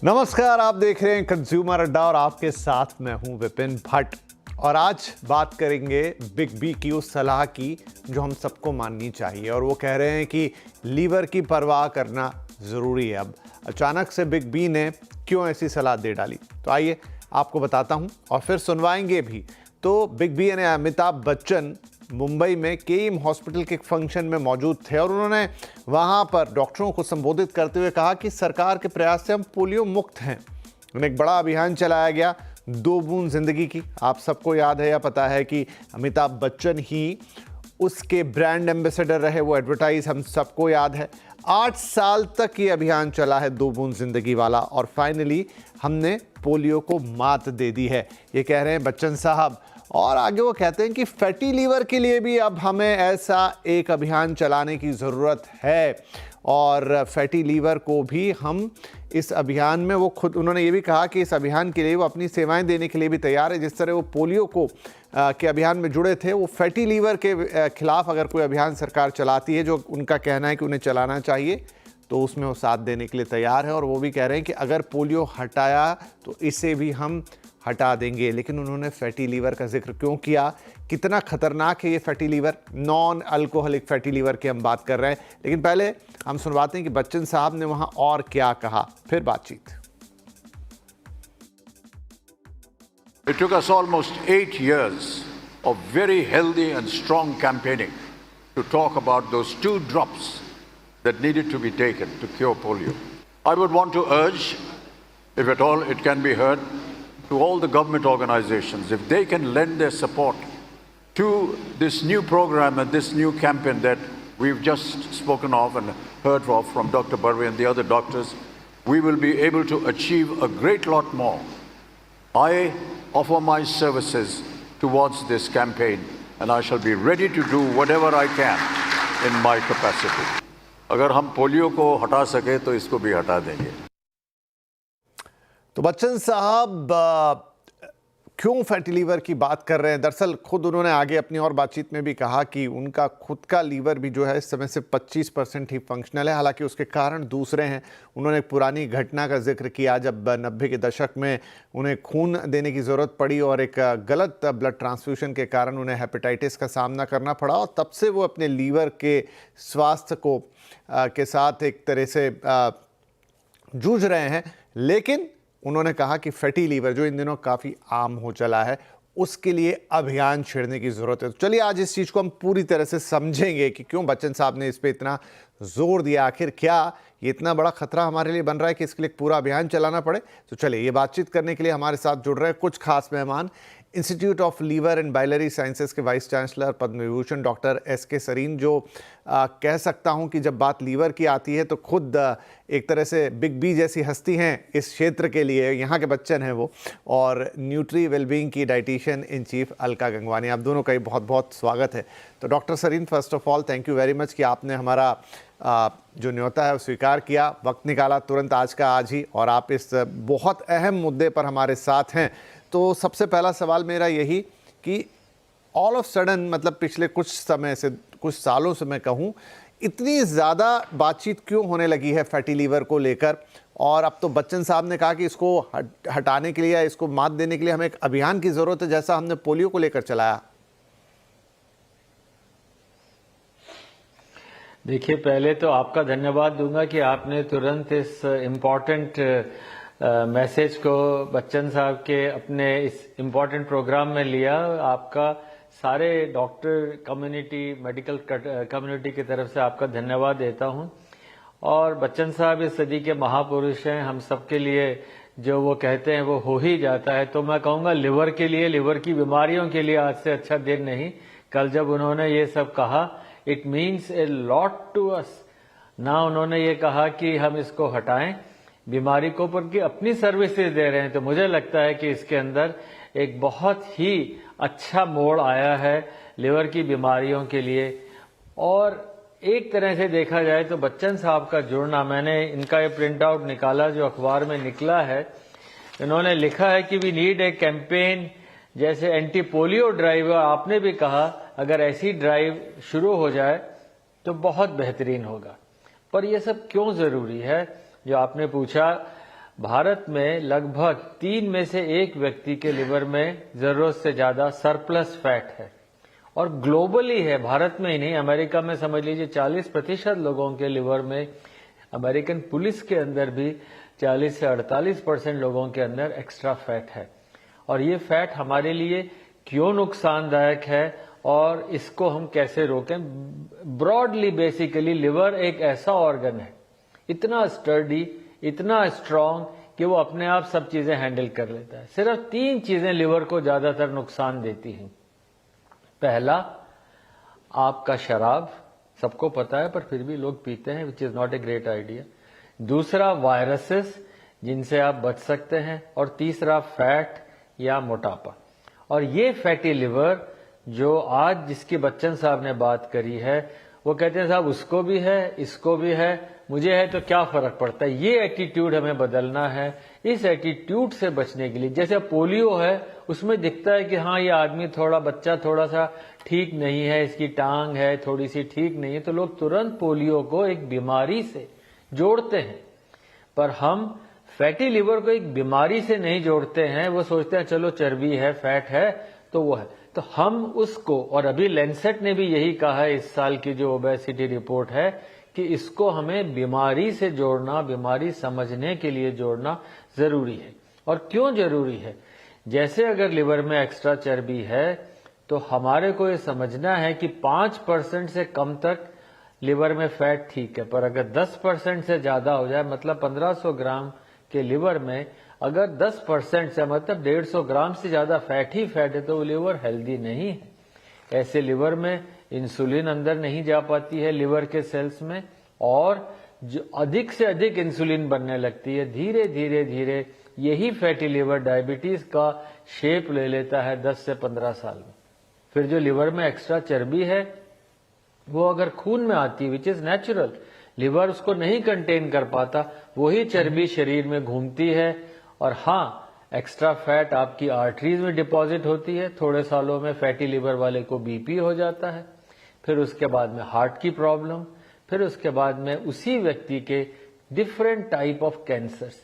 नमस्कार, आप देख रहे हैं कंज्यूमर अड्डा और आपके साथ मैं हूं विपिन भट्ट। और आज बात करेंगे बिग बी की उस सलाह की जो हम सबको माननी चाहिए। और वो कह रहे हैं कि लीवर की परवाह करना ज़रूरी है। अब अचानक से बिग बी ने क्यों ऐसी सलाह दे डाली, तो आइए आपको बताता हूं और फिर सुनवाएंगे भी। तो बिग बी यानी अमिताभ बच्चन मुंबई में केईएम हॉस्पिटल के एक फंक्शन में मौजूद थे और उन्होंने वहां पर डॉक्टरों को संबोधित करते हुए कहा कि सरकार के प्रयास से हम पोलियो मुक्त हैं। उन्हें एक बड़ा अभियान चलाया गया, 2 बूंद जिंदगी की। आप सबको याद है या पता है कि अमिताभ बच्चन ही उसके ब्रांड एम्बेसडर रहे, वो एडवर्टाइज हम सबको याद है। 8 साल तक ये अभियान चला है 2 बूंद जिंदगी वाला और फाइनली हमने पोलियो को मात दे दी है, ये कह रहे हैं बच्चन साहब। और आगे वो कहते हैं कि फैटी लीवर के लिए भी अब हमें ऐसा एक अभियान चलाने की ज़रूरत है और फैटी लीवर को भी हम इस अभियान में, वो खुद उन्होंने ये भी कहा कि इस अभियान के लिए वो अपनी सेवाएं देने के लिए भी तैयार है। जिस तरह वो पोलियो को के अभियान में जुड़े थे, वो फैटी लीवर के खिलाफ अगर कोई अभियान सरकार चलाती है जो उनका कहना है कि उन्हें चलाना चाहिए, तो उसमें वो साथ देने के लिए तैयार है। और वो भी कह रहे हैं कि अगर पोलियो हटाया तो इसे भी हम हटा देंगे। लेकिन उन्होंने फैटी लीवर का जिक्र क्यों किया, कितना खतरनाक है ये fatty liver, non alcoholic fatty liver की हम बात कर रहे हैं। लेकिन पहले हम सुनवाते हैं कि बच्चन साहब ने वहां और क्या कहा, फिर बातचीत। It took us almost 8 years of very healthy and strong campaigning to talk about those 2 drops that needed to be taken to cure polio. I would want to urge, if at all it can be heard, to all the government organizations, if they can lend their support to this new program and this new campaign that we've just spoken of and heard of from Dr. Barve and the other doctors, we will be able to achieve a great lot more. I offer my services towards this campaign and I shall be ready to do whatever I can in my capacity. अगर हम polio को हटा सके तो इसको भी हटा देंगे। तो बच्चन साहब क्यों फैटी लीवर की बात कर रहे हैं? दरअसल खुद उन्होंने आगे अपनी और बातचीत में भी कहा कि उनका खुद का लीवर भी जो है इस समय से 25% ही फंक्शनल है, हालांकि उसके कारण दूसरे हैं। उन्होंने एक पुरानी घटना का जिक्र किया जब 90 के दशक में उन्हें खून देने की ज़रूरत पड़ी और एक गलत ब्लड ट्रांसफ्यूशन के कारण उन्हें हेपेटाइटिस का सामना करना पड़ा और तब से वो अपने लीवर के स्वास्थ्य को के साथ एक तरह से जूझ रहे हैं। लेकिन उन्होंने कहा कि फैटी लीवर जो इन दिनों काफ़ी आम हो चला है, उसके लिए अभियान छेड़ने की ज़रूरत है। तो चलिए आज इस चीज़ को हम पूरी तरह से समझेंगे कि क्यों बच्चन साहब ने इस पे इतना ज़ोर दिया। आखिर क्या ये इतना बड़ा खतरा हमारे लिए बन रहा है कि इसके लिए पूरा अभियान चलाना पड़े? तो चलिए ये बातचीत करने के लिए हमारे साथ जुड़ रहे हैं कुछ खास मेहमान। Institute of liver and biliary sciences के vice chancellor Padma Vibhushan doctor S K. Sarin, जो कह सकता हूं कि जब बात लीवर की आती है तो खुद एक तरह से बिग बी जैसी हस्ती हैं इस क्षेत्र के लिए, यहाँ के बच्चन हैं वो। और न्यूट्री वेलबींग की dietitian in chief Alka Gangwani, आप दोनों का ही बहुत बहुत स्वागत है। तो doctor Sarin, first of all thank you very much कि आपने हमारा जो न्योता है वो स्वीकार किया, वक्त निकाला तुरंत आज का आज ही, और आप इस बहुत अहम मुद्दे पर हमारे साथ हैं। तो सबसे पहला सवाल मेरा यही कि ऑल ऑफ सडन, मतलब पिछले कुछ समय से, कुछ सालों से मैं कहूँ, इतनी ज़्यादा बातचीत क्यों होने लगी है फैटी लीवर को लेकर? और अब तो बच्चन साहब ने कहा कि इसको हटाने के लिए या इसको मात देने के लिए हमें एक अभियान की ज़रूरत है, जैसा हमने पोलियो को लेकर चलाया। देखिए, पहले तो आपका धन्यवाद दूंगा कि आपने तुरंत इस इम्पोर्टेंट मैसेज को बच्चन साहब के अपने इस इम्पोर्टेंट प्रोग्राम में लिया। आपका सारे डॉक्टर कम्युनिटी, मेडिकल कम्युनिटी की तरफ से आपका धन्यवाद देता हूं। और बच्चन साहब इस सदी के महापुरुष हैं, हम सबके लिए जो वो कहते हैं वो हो ही जाता है। तो मैं कहूँगा लिवर के लिए, लिवर की बीमारियों के लिए आज से अच्छा दिन नहीं। कल जब उन्होंने ये सब कहा, it means a lot to us. ना उन्होंने ये कहा कि हम इसको हटाएं बीमारी को, पर कि अपनी सर्विसेज दे रहे हैं। तो मुझे लगता है कि इसके अंदर एक बहुत ही अच्छा मोड़ आया है लिवर की बीमारियों के लिए। और एक तरह से देखा जाए तो बच्चन साहब का जुड़ना, मैंने इनका ये प्रिंट आउट निकाला जो अखबार में निकला है। इन्होंने लिखा है कि वी नीड ए कैंपेन, जैसे एंटी पोलियो ड्राइव। आपने भी कहा अगर ऐसी ड्राइव शुरू हो जाए तो बहुत बेहतरीन होगा। पर यह सब क्यों जरूरी है जो आपने पूछा, भारत में लगभग 3 में से 1 व्यक्ति के लिवर में जरूरत से ज्यादा सरप्लस फैट है और ग्लोबली है, भारत में ही नहीं, अमेरिका में समझ लीजिए 40% लोगों के लिवर में, अमेरिकन पुलिस के अंदर भी 40 से 48% लोगों के अंदर एक्स्ट्रा फैट है। और ये फैट हमारे लिए क्यों नुकसानदायक है और इसको हम कैसे रोकें? ब्रॉडली बेसिकली लिवर एक ऐसा ऑर्गन है, इतना स्टर्डी, इतना स्ट्रांग कि वो अपने आप सब चीजें हैंडल कर लेता है। सिर्फ 3 चीजें लिवर को ज्यादातर नुकसान देती हैं। पहला, आपका शराब, सबको पता है पर फिर भी लोग पीते हैं, which is not a great idea. दूसरा, वायरसेस जिनसे आप बच सकते हैं। और तीसरा, फैट या मोटापा। और ये फैटी लिवर जो आज जिसकी बच्चन साहब ने बात करी है, वो कहते हैं साहब उसको भी है, इसको भी है, मुझे है तो क्या फर्क पड़ता है। ये एटीट्यूड हमें बदलना है। इस एटीट्यूड से बचने के लिए, जैसे पोलियो है, उसमें दिखता है कि हाँ ये आदमी बच्चा थोड़ा सा ठीक नहीं है, इसकी टांग है थोड़ी सी ठीक नहीं है, तो लोग तुरंत पोलियो को एक बीमारी से जोड़ते हैं। पर हम फैटी लिवर को एक बीमारी से नहीं जोड़ते हैं, वो सोचते हैं चलो चर्बी है, फैट है तो वो है। तो हम उसको, और अभी लैंसेट ने भी यही कहा है इस साल की जो ओबेसिटी रिपोर्ट है, कि इसको हमें बीमारी से जोड़ना, बीमारी समझने के लिए जोड़ना जरूरी है। और क्यों जरूरी है? जैसे अगर लिवर में एक्स्ट्रा चर्बी है तो हमारे को ये समझना है कि 5% से कम तक लिवर में फैट ठीक है, पर अगर 10% से ज्यादा हो जाए, मतलब 1500 ग्राम के लिवर में अगर 10% से मतलब 150 ग्राम से ज्यादा फैट ही फैट है तो वो लिवर हेल्दी नहीं है। ऐसे लिवर में इंसुलिन अंदर नहीं जा पाती है लिवर के सेल्स में, और जो अधिक से अधिक इंसुलिन बनने लगती है, धीरे धीरे धीरे यही फैटी लिवर डायबिटीज का शेप ले लेता है 10 से 15 साल में। फिर जो लिवर में एक्स्ट्रा चर्बी है वो अगर खून में आती है, विच इज नेचुरल, लिवर उसको नहीं कंटेन कर पाता, वही चर्बी शरीर में घूमती है। और हाँ, एक्स्ट्रा फैट आपकी आर्टरीज में डिपॉजिट होती है, थोड़े सालों में फैटी लिवर वाले को बीपी हो जाता है, फिर उसके बाद में हार्ट की प्रॉब्लम, फिर उसके बाद में उसी व्यक्ति के डिफरेंट टाइप ऑफ कैंसर्स।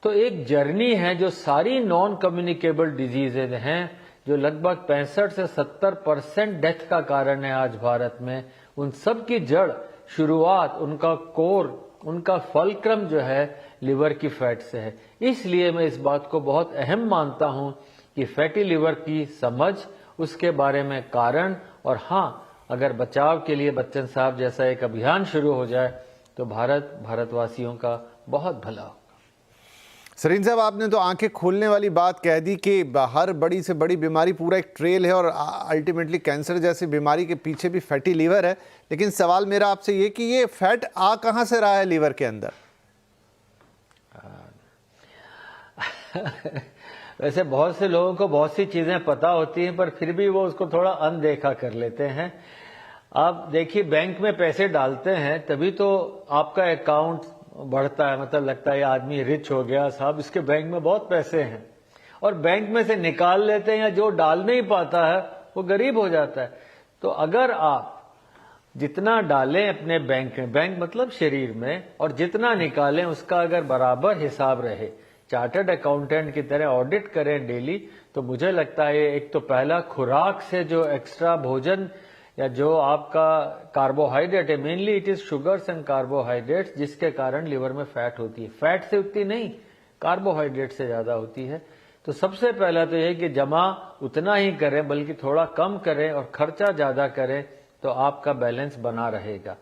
तो एक जर्नी है जो सारी नॉन कम्युनिकेबल डिजीजेज हैं, जो लगभग 65 से 70% डेथ का कारण है आज भारत में, उन सब की जड़, शुरुआत, उनका कोर, उनका फलक्रम जो है लिवर की फैट से है। इसलिए मैं इस बात को बहुत अहम मानता हूं कि फैटी लिवर की समझ, उसके बारे में कारण, और हाँ, अगर बचाव के लिए बच्चन साहब जैसा एक अभियान शुरू हो जाए तो भारतवासियों का बहुत भला होगा। सरीन साहब, आपने तो आंखें खोलने वाली बात कह दी कि हर बड़ी से बड़ी बीमारी पूरा एक ट्रेल है और अल्टीमेटली कैंसर जैसी बीमारी के पीछे भी फैटी लीवर है। लेकिन सवाल मेरा आपसे ये कि ये फैट आ कहां से रहा है लीवर के अंदर? वैसे बहुत से लोगों को बहुत सी चीजें पता होती हैं, पर फिर भी वो उसको थोड़ा अनदेखा कर लेते हैं। आप देखिए, बैंक में पैसे डालते हैं तभी तो आपका अकाउंट बढ़ता है, मतलब लगता है आदमी रिच हो गया, साहब इसके बैंक में बहुत पैसे हैं। और बैंक में से निकाल लेते हैं, या जो डाल नहीं पाता है वो गरीब हो जाता है। तो अगर आप जितना डालें अपने बैंक में, बैंक मतलब शरीर में, और जितना निकालें उसका अगर बराबर हिसाब रहे, चार्टर्ड अकाउंटेंट की तरह ऑडिट करें डेली, तो मुझे लगता है एक तो पहला, खुराक से जो एक्स्ट्रा भोजन या जो आपका कार्बोहाइड्रेट है, mainly it is sugars and carbohydrates, जिसके कारण लिवर में फैट होती है। फैट से उतनी नहीं, कार्बोहाइड्रेट से ज्यादा होती है। तो सबसे पहला तो यह कि जमा उतना ही करें, बल्कि थोड़ा कम करें और खर्चा ज्यादा करें, तो आपका बैलेंस बना रहेगा।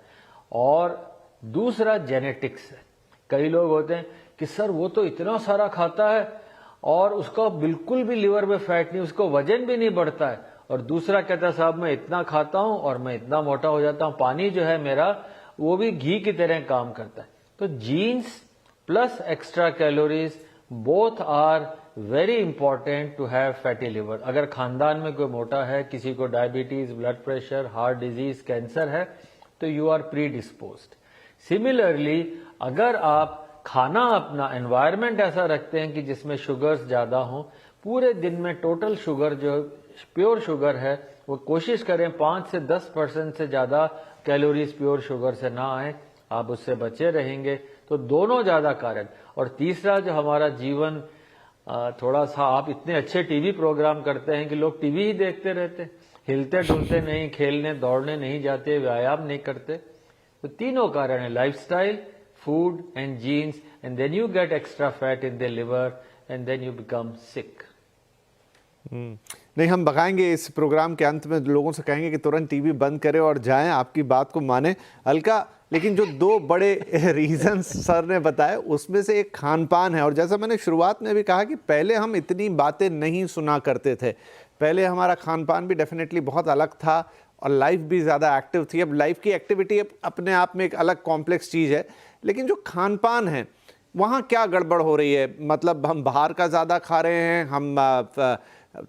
और दूसरा जेनेटिक्स है। कई लोग होते हैं कि सर वो तो इतना सारा खाता है और उसका बिल्कुल भी लिवर में फैट नहीं, उसको वजन भी नहीं बढ़ता है, और दूसरा कहता है साहब मैं इतना खाता हूं और मैं इतना मोटा हो जाता हूं, पानी जो है मेरा वो भी घी की तरह काम करता है। तो genes plus extra calories both are very important to have fatty liver. अगर खानदान में कोई मोटा है, किसी को diabetes, blood pressure, heart disease, cancer है, तो you are predisposed. Similarly अगर आप खाना, अपना एनवायरनमेंट ऐसा रखते हैं कि जिसमें शुगर्स ज्यादा हों, पूरे दिन में टोटल शुगर जो प्योर शुगर है वो कोशिश करें 5 से 10% से ज्यादा कैलोरीज प्योर शुगर से ना आए, आप उससे बचे रहेंगे तो दोनों ज्यादा कारण। और तीसरा जो हमारा जीवन थोड़ा सा, आप इतने अच्छे टीवी प्रोग्राम करते हैं कि लोग टीवी ही देखते रहते, हिलते डुलते नहीं, खेलने दौड़ने नहीं जाते, व्यायाम नहीं करते। तो तीनों कारण है, lifestyle, food and genes, and then you get extra fat in the liver and then you become sick. नहीं, हम बताएंगे इस प्रोग्राम के अंत में, लोगों से कहेंगे कि तुरंत टीवी बंद करें और जाएं, आपकी बात को माने हल्का। लेकिन जो दो बड़े रीजंस सर ने बताए उसमें से एक खान पान है। और जैसा मैंने शुरुआत में भी कहा कि पहले हम इतनी बातें नहीं सुना करते थे, पहले हमारा खान पान भी डेफिनेटली बहुत अलग था और लाइफ भी ज़्यादा एक्टिव थी। अब लाइफ की एक्टिविटी अपने आप में एक अलग कॉम्प्लेक्स चीज़ है, लेकिन जो खान पान है वहाँ क्या गड़बड़ हो रही है? मतलब हम बाहर का ज़्यादा खा रहे हैं, हम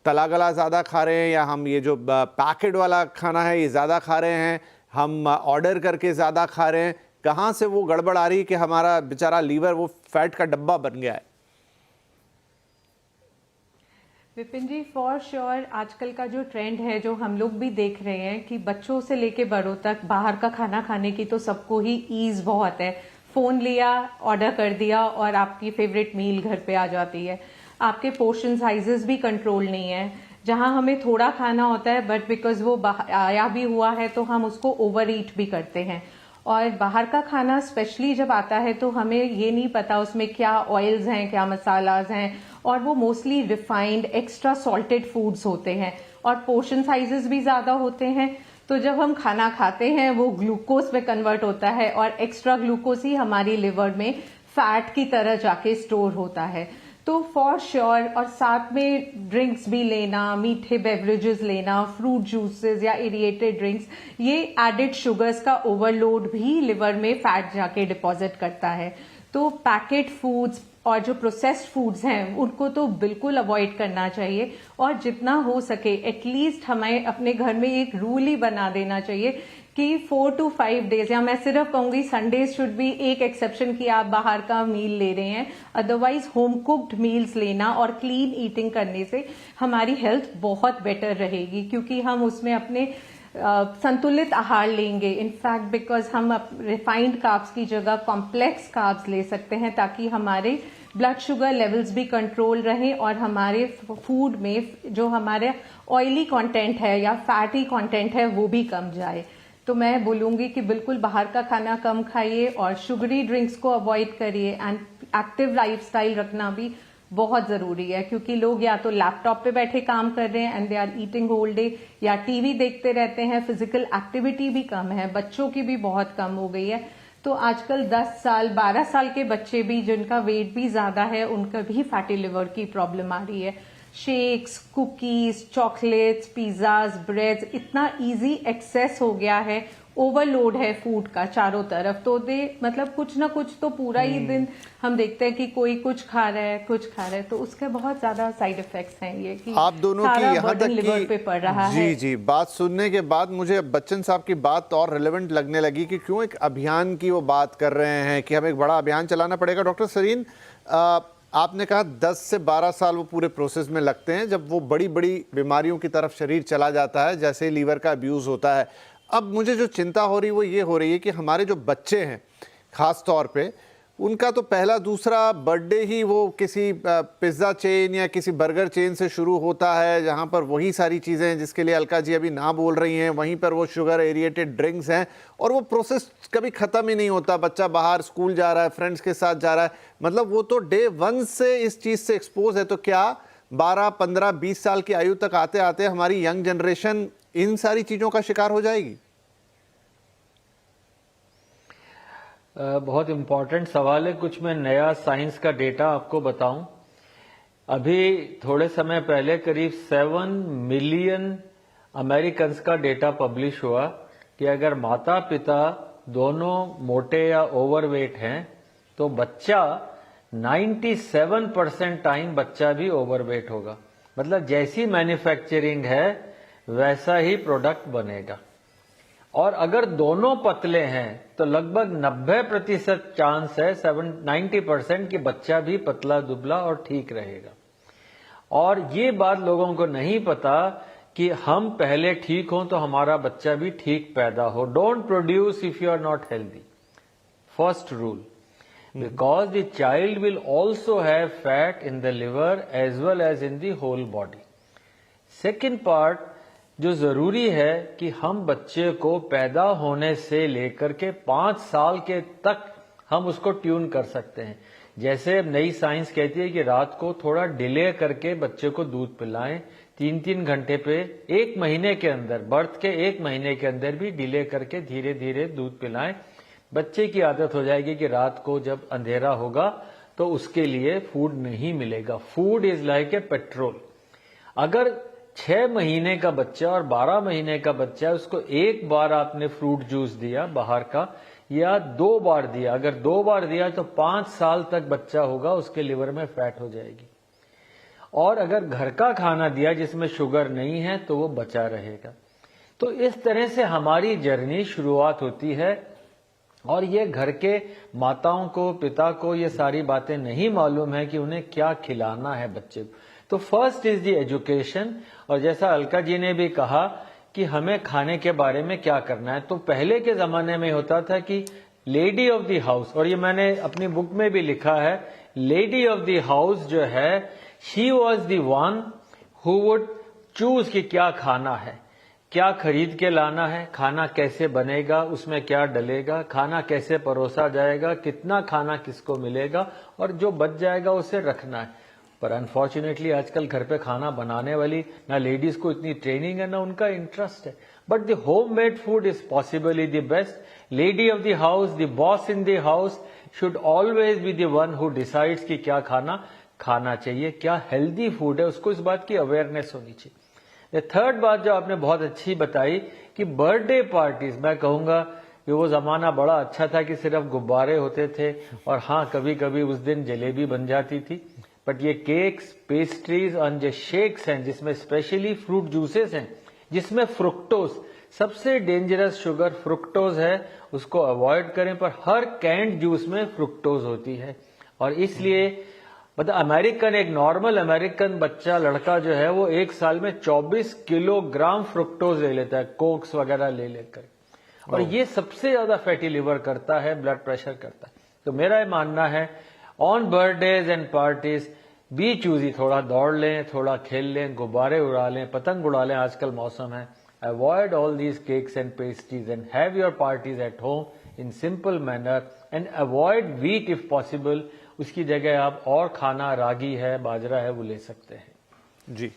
तला गला ज़्यादा खा रहे हैं, या हम ये जो पैकेट वाला खाना है ये ज़्यादा खा रहे हैं, हम ऑर्डर करके ज़्यादा खा रहे हैं? कहाँ से वो गड़बड़ आ रही है कि हमारा बेचारा लीवर वो फैट का डब्बा बन गया है? विपिन जी, फॉर श्योर आजकल का जो ट्रेंड है, जो हम लोग भी देख रहे हैं कि बच्चों से लेके बड़ों तक बाहर का खाना खाने की तो सबको ही ईज बहुत है। फोन लिया, ऑर्डर कर दिया और आपकी फेवरेट मील घर पे आ जाती है। आपके पोर्शन साइजेस भी कंट्रोल नहीं है। जहां हमें थोड़ा खाना होता है, बट बिकॉज वो आया भी हुआ है तो हम उसको ओवर ईट भी करते हैं। और बाहर का खाना स्पेशली जब आता है तो हमें ये नहीं पता उसमें क्या ऑयल्स हैं, क्या मसालाज हैं, और वो mostly refined extra salted foods होते हैं और पोर्शन साइजेस भी ज्यादा होते हैं। तो जब हम खाना खाते हैं वो ग्लूकोज में कन्वर्ट होता है और एक्स्ट्रा ग्लूकोज ही हमारी लिवर में फैट की तरह जाके स्टोर होता है। तो फॉर श्योर, और साथ में ड्रिंक्स भी लेना, मीठे बेवरेजेस लेना, फ्रूट जूसेस या एरिएटेड ड्रिंक्स, ये एडेड शुगर्स का ओवरलोड भी लिवर में फैट जाके डिपॉजिट करता है। तो पैकेट फूड्स और जो प्रोसेस्ड फूड्स हैं उनको तो बिल्कुल अवॉइड करना चाहिए। और जितना हो सके एटलीस्ट हमें अपने घर में एक रूल ही बना देना चाहिए कि 4 to 5 डेज, या मैं सिर्फ कहूंगी संडेज शुड बी एक एक्सेप्शन कि आप बाहर का मील ले रहे हैं, अदरवाइज होम कुक्ड मील्स लेना और क्लीन ईटिंग करने से हमारी हेल्थ बहुत बेटर रहेगी, क्योंकि हम उसमें अपने संतुलित आहार लेंगे। इनफैक्ट बिकॉज हम रिफाइंड कार्ब्स की जगह कॉम्प्लेक्स कार्ब्स ले सकते हैं ताकि हमारे ब्लड शुगर लेवल्स भी कंट्रोल रहें और हमारे फूड में जो हमारे ऑयली कंटेंट है या फैटी कंटेंट है वो भी कम जाए। तो मैं बोलूंगी कि बिल्कुल बाहर का खाना कम खाइए और शुगरी ड्रिंक्स को अवॉइड करिए। एंड एक्टिव लाइफस्टाइल रखना भी बहुत जरूरी है, क्योंकि लोग या तो लैपटॉप पे बैठे काम कर रहे हैं and they are eating whole day, या टीवी देखते रहते हैं। फिजिकल एक्टिविटी भी कम है, बच्चों की भी बहुत कम हो गई है। तो आजकल 10 साल 12 साल के बच्चे भी जिनका वेट भी ज्यादा है उनका भी फैटी लिवर की प्रॉब्लम आ रही है। Shakes, cookies, chocolates, pizzas, breads, इतना इजी एक्सेस हो गया है, ओवरलोड है फूड का चारों तरफ। तो मतलब कुछ ना कुछ तो पूरा ही दिन हम देखते हैं कि कोई कुछ खा रहा है, कुछ खा रहा है, तो उसके बहुत ज्यादा साइड इफेक्ट्स हैं। ये कि आप दोनों की यहाँ तक लिवर पे पड़ रहा जी है। जी बात सुनने के बाद मुझे बच्चन साहब की बात और रिलेवेंट लगने लगी कि क्यों एक अभियान की वो बात कर रहे हैं कि हमें एक बड़ा अभियान चलाना पड़ेगा। डॉक्टर सरीन, आपने कहा 10 से 12 साल वो पूरे प्रोसेस में लगते हैं जब वो बड़ी बड़ी बीमारियों की तरफ शरीर चला जाता है, जैसे लीवर का अब्यूज़ होता है। अब मुझे जो चिंता हो रही है वो ये हो रही है कि हमारे जो बच्चे हैं ख़ास तौर पे, उनका तो पहला दूसरा बर्थडे ही वो किसी पिज़्ज़ा चेन या किसी बर्गर चेन से शुरू होता है, जहाँ पर वही सारी चीज़ें हैं जिसके लिए अलका जी अभी ना बोल रही हैं, वहीं पर वो शुगर एरिएटेड ड्रिंक्स हैं, और वो प्रोसेस कभी ख़त्म ही नहीं होता। बच्चा बाहर स्कूल जा रहा है, फ्रेंड्स के साथ जा रहा है, मतलब वो तो डे 1 से इस चीज़ से एक्सपोज है। तो क्या 12, 15, 20 साल की आयु तक आते आते हमारी यंग जनरेशन इन सारी चीज़ों का शिकार हो जाएगी? बहुत इंपॉर्टेंट सवाल है। कुछ मैं नया साइंस का डेटा आपको बताऊं। अभी थोड़े समय पहले करीब 7 मिलियन अमेरिकन का डेटा पब्लिश हुआ कि अगर माता पिता दोनों मोटे या ओवरवेट हैं तो बच्चा 97% टाइम बच्चा भी ओवरवेट होगा। मतलब जैसी मैन्युफैक्चरिंग है वैसा ही प्रोडक्ट बनेगा। और अगर दोनों पतले हैं तो लगभग 90% चांस है, 90% कि बच्चा भी पतला दुबला और ठीक रहेगा। और ये बात लोगों को नहीं पता कि हम पहले ठीक हों तो हमारा बच्चा भी ठीक पैदा हो। Don't produce if you are not healthy, first rule. because the child will also have fat in the liver as well as in the whole body. Second part जो जरूरी है कि हम बच्चे को पैदा होने से लेकर के 5 साल के तक हम उसको ट्यून कर सकते हैं। जैसे नई साइंस कहती है कि रात को थोड़ा डिले करके बच्चे को दूध पिलाएं, 3-3 घंटे पे 1 महीने के अंदर, बर्थ के 1 महीने के अंदर भी डिले करके धीरे धीरे दूध पिलाएं। बच्चे की आदत हो जाएगी कि रात को जब अंधेरा होगा तो उसके लिए फूड नहीं मिलेगा। Food is like a petrol. अगर 6 महीने का बच्चा और 12 महीने का बच्चा, उसको एक बार आपने फ्रूट जूस दिया बाहर का या 2 बार दिया, अगर 2 बार दिया तो 5 साल तक बच्चा होगा, उसके लिवर में फैट हो जाएगी। और अगर घर का खाना दिया जिसमें शुगर नहीं है तो वो बचा रहेगा। तो इस तरह से हमारी जर्नी शुरुआत होती है और ये घर के माताओं को, पिता को ये सारी बातें नहीं मालूम है कि उन्हें क्या खिलाना है बच्चे को। तो फर्स्ट इज द एजुकेशन। और जैसा अलका जी ने भी कहा कि हमें खाने के बारे में क्या करना है, तो पहले के जमाने में होता था कि लेडी ऑफ द हाउस, और ये मैंने अपनी बुक में भी लिखा है, लेडी ऑफ द हाउस जो है, she was the one who would choose कि क्या खाना है, क्या खरीद के लाना है, खाना कैसे बनेगा, उसमें क्या डलेगा, खाना कैसे परोसा जाएगा, कितना खाना किसको मिलेगा, और जो बच जाएगा उसे रखना है। पर अनफॉर्चुनेटली आजकल घर पे खाना बनाने वाली ना लेडीज को इतनी ट्रेनिंग है ना उनका इंटरेस्ट है। But the home made food is possibly the best. Lady of the house, the boss in the house should always be the one who decides कि क्या खाना खाना चाहिए, क्या हेल्दी फूड है, उसको इस बात की अवेयरनेस होनी चाहिए। थर्ड बात जो आपने बहुत अच्छी बताई कि बर्थडे पार्टीज, मैं कहूंगा कि वो जमाना बड़ा अच्छा था कि सिर्फ गुब्बारे होते थे और हाँ कभी कभी उस दिन जलेबी बन जाती थी। बट ये केक्स, पेस्ट्रीज और जो शेक्स हैं जिसमें स्पेशली फ्रूट जूसेस हैं जिसमें फ्रुक्टोज, सबसे डेंजरस शुगर फ्रुक्टोज है, उसको अवॉइड करें। पर हर कैंड जूस में फ्रुक्टोज होती है और इसलिए मतलब अमेरिकन, एक नॉर्मल अमेरिकन बच्चा लड़का जो है वो 1 साल में 24 किलोग्राम फ्रुक्टोज ले लेता है, कोक्स वगैरह ले लेकर, और ये सबसे ज्यादा फैटी लिवर करता है, ब्लड प्रेशर करता है। तो मेरा ये मानना है on birthdays and parties B choosy, थोड़ा दौड़ लें, थोड़ा खेल लें, गुब्बारे उड़ा लें, पतंग उड़ा लें, आजकल मौसम है। Avoid all these cakes and pastries and have your parties at home in simple manner and avoid wheat if possible. उसकी जगह आप और खाना, रागी है, बाजरा है, वो ले सकते हैं। जी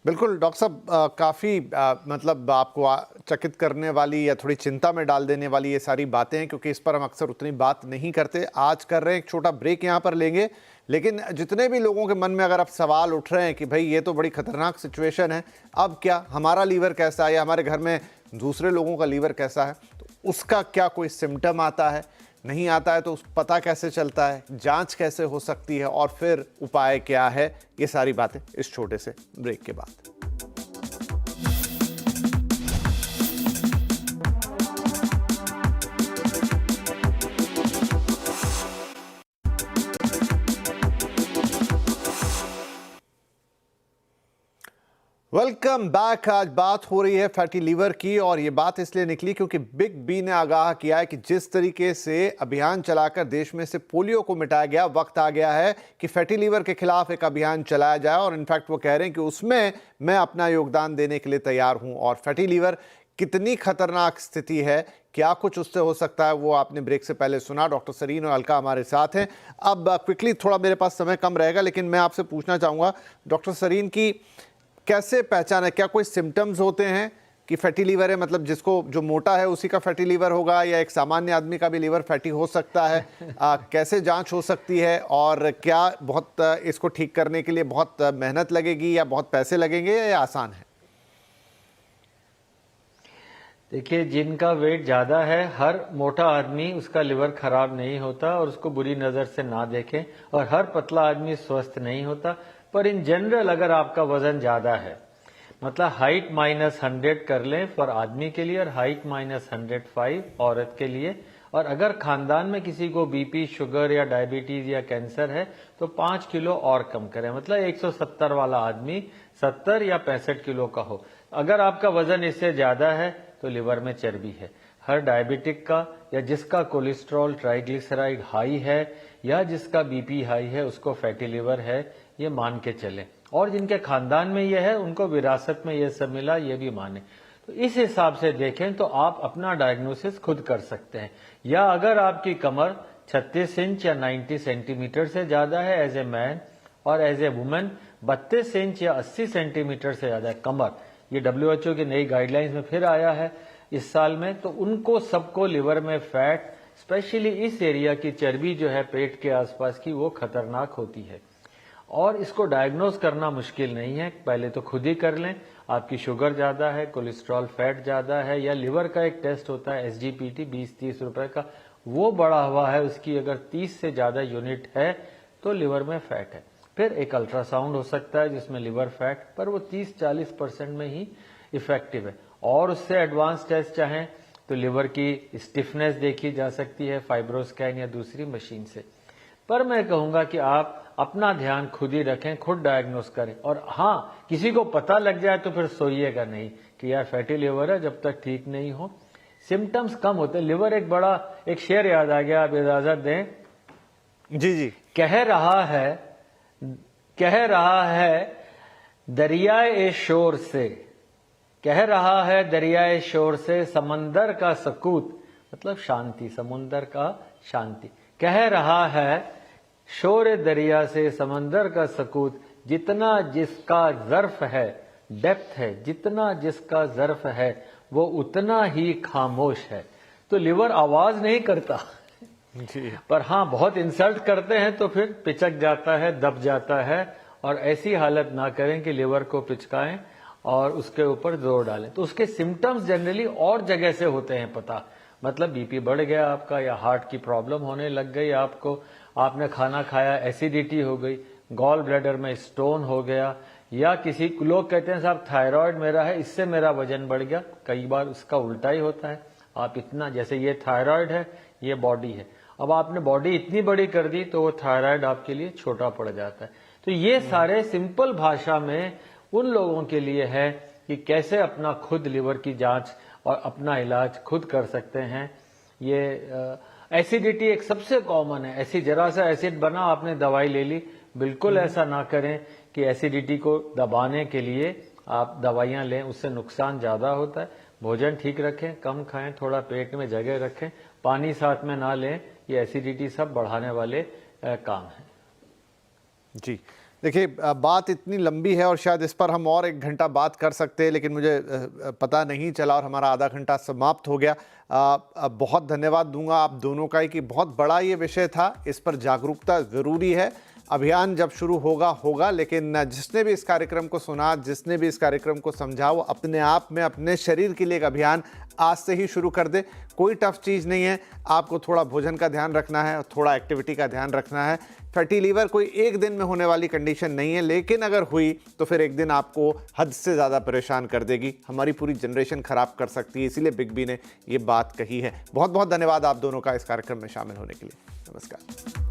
बिल्कुल डॉक्टर साहब, काफ़ी मतलब आपको चकित करने वाली या थोड़ी चिंता में डाल देने वाली ये सारी बातें हैं, क्योंकि इस पर हम अक्सर उतनी बात नहीं करते। आज कर रहे हैं, एक छोटा ब्रेक यहाँ पर लेंगे, लेकिन जितने भी लोगों के मन में अगर अब सवाल उठ रहे हैं कि भाई ये तो बड़ी खतरनाक सिचुएशन है, अब क्या हमारा लीवर कैसा है या हमारे घर में दूसरे लोगों का लीवर कैसा है, तो उसका क्या कोई सिम्टम आता है, नहीं आता है तो उस पता कैसे चलता है, जांच कैसे हो सकती है और फिर उपाय क्या है, ये सारी बातें इस छोटे से ब्रेक के बाद। Welcome back. आज बात हो रही है फैटी लीवर की, और ये बात इसलिए निकली क्योंकि बिग बी ने आगाह किया है कि जिस तरीके से अभियान चलाकर देश में से पोलियो को मिटाया गया, वक्त आ गया है कि फैटी लीवर के खिलाफ एक अभियान चलाया जाए। और इनफैक्ट वो कह रहे हैं कि उसमें मैं अपना योगदान देने के लिए तैयार हूं। और फैटी लीवर कितनी खतरनाक स्थिति है, क्या कुछ उससे हो सकता है, वो आपने ब्रेक से पहले सुना। डॉक्टर सरीन और अलका हमारे साथ हैं। अब क्विकली, थोड़ा मेरे पास समय कम रहेगा, लेकिन मैं आपसे पूछना चाहूँगा डॉक्टर सरीन की कैसे पहचान है, क्या कोई सिम्टम्स होते हैं कि फैटी लीवर है, मतलब जिसको जो मोटा है उसी का फैटी लीवर होगा या एक सामान्य आदमी का भी लीवर फैटी हो सकता है, कैसे जांच हो सकती है, और क्या बहुत इसको ठीक करने के लिए बहुत मेहनत लगेगी या बहुत पैसे लगेंगे या आसान है? देखिए, जिनका वेट ज्यादा है, हर मोटा आदमी उसका लिवर खराब नहीं होता और उसको बुरी नजर से ना देखें, और हर पतला आदमी स्वस्थ नहीं होता। पर इन जनरल अगर आपका वजन ज्यादा है, मतलब हाइट -100 कर लें फॉर आदमी के लिए और हाइट -105 औरत के लिए, और अगर खानदान में किसी को बीपी, शुगर या डायबिटीज या कैंसर है तो 5 किलो और कम करें, मतलब 170 वाला आदमी 70 या 65 किलो का हो। अगर आपका वजन इससे ज्यादा है तो लिवर में चर्बी है। हर डायबिटिक का या जिसका कोलेस्ट्रॉल ट्राइग्लिसराइड हाई है या जिसका बीपी हाई है उसको फैटी लिवर है, ये मान के चलें। और जिनके खानदान में ये है उनको विरासत में ये सब मिला, ये भी माने। तो इस हिसाब से देखें तो आप अपना डायग्नोसिस खुद कर सकते हैं। या अगर आपकी कमर 36 इंच या 90 सेंटीमीटर से ज्यादा है एज ए मैन, और एज ए वुमेन 32 इंच या 80 सेंटीमीटर से ज्यादा है कमर, ये WHO की नई गाइडलाइंस में फिर आया है इस साल में, तो उनको सबको लिवर में फैट, स्पेशली इस एरिया की चर्बी जो है पेट के आसपास की, वो खतरनाक होती है। और इसको डायग्नोज करना मुश्किल नहीं है, पहले तो खुद ही कर लें। आपकी शुगर ज्यादा है, कोलेस्ट्रॉल फैट ज्यादा है, या लिवर का एक टेस्ट होता है SGPT 20-30 रुपए का, वो बड़ा हुआ है, उसकी अगर 30 से ज्यादा यूनिट है तो लिवर में फैट है। फिर एक अल्ट्रासाउंड हो सकता है जिसमें लिवर फैट, पर वो 30-40% में ही इफेक्टिव है। और उससे एडवांस टेस्ट चाहें तो लिवर की स्टिफनेस देखी जा सकती है फाइब्रोस्कैन या दूसरी मशीन से। पर मैं कहूंगा कि आप अपना ध्यान खुद ही रखें, खुद डायग्नोस करें। और हाँ, किसी को पता लग जाए तो फिर सोइएगा नहीं कि यार फैटी लिवर है, जब तक ठीक नहीं हो। सिम्टम्स कम होते, लिवर एक बड़ा, एक शेर याद आ गया, आप इजाजत दें। जी जी। कह रहा है दरियाए शोर से, कह रहा है दरियाए शोर से समंदर का सकूत, मतलब शांति, समुंदर का शांति। कह रहा है शोर दरिया से समंदर का सकूत, जितना जिसका ज़र्फ है, डेप्थ है, जितना जिसका ज़र्फ है वो उतना ही खामोश है। तो लिवर आवाज नहीं करता जी। पर हाँ बहुत इंसल्ट करते हैं तो फिर पिचक जाता है, दब जाता है। और ऐसी हालत ना करें कि लिवर को पिचकाएं और उसके ऊपर जोर डालें। तो उसके सिम्टम्स जनरली और जगह से होते हैं पता, मतलब बीपी बढ़ गया आपका, या हार्ट की प्रॉब्लम होने लग गई आपको, आपने खाना खाया एसिडिटी हो गई, गॉल ब्लैडर में स्टोन हो गया, या किसी लोग कहते हैं साहब थायराइड मेरा है, इससे मेरा वजन बढ़ गया। कई बार उसका उल्टा ही होता है। आप इतना, जैसे ये थायराइड है, ये बॉडी है, अब आपने बॉडी इतनी बड़ी कर दी तो वो थायराइड आपके लिए छोटा पड़ जाता है। तो ये सारे सिंपल भाषा में उन लोगों के लिए है कि कैसे अपना खुद लिवर की जांच और अपना इलाज खुद कर सकते हैं। ये एसिडिटी एक सबसे कॉमन है, ऐसी जरा सा एसिड बना आपने दवाई ले ली, बिल्कुल ऐसा ना करें कि एसिडिटी को दबाने के लिए आप दवाइयां लें, उससे नुकसान ज्यादा होता है। भोजन ठीक रखें, कम खाएं, थोड़ा पेट में जगह रखें, पानी साथ में ना लें, ये एसिडिटी सब बढ़ाने वाले काम हैं। जी देखिए, बात इतनी लंबी है और शायद इस पर हम और 1 घंटा बात कर सकते हैं, लेकिन मुझे पता नहीं चला और हमारा आधा घंटा समाप्त हो गया। बहुत धन्यवाद दूंगा आप दोनों का कि बहुत बड़ा ये विषय था, इस पर जागरूकता ज़रूरी है। अभियान जब शुरू होगा, लेकिन जिसने भी इस कार्यक्रम को सुना, जिसने भी इस कार्यक्रम को समझा, वो अपने आप में अपने शरीर के लिए एक अभियान आज से ही शुरू कर दे। कोई टफ चीज़ नहीं है, आपको थोड़ा भोजन का ध्यान रखना है, थोड़ा एक्टिविटी का ध्यान रखना है। फैटी लीवर कोई एक दिन में होने वाली कंडीशन नहीं है, लेकिन अगर हुई तो फिर एक दिन आपको हद से ज़्यादा परेशान कर देगी, हमारी पूरी जनरेशन खराब कर सकती है। इसीलिए बिग बी ने ये बात कही है। बहुत बहुत धन्यवाद आप दोनों का इस कार्यक्रम में शामिल होने के लिए। नमस्कार।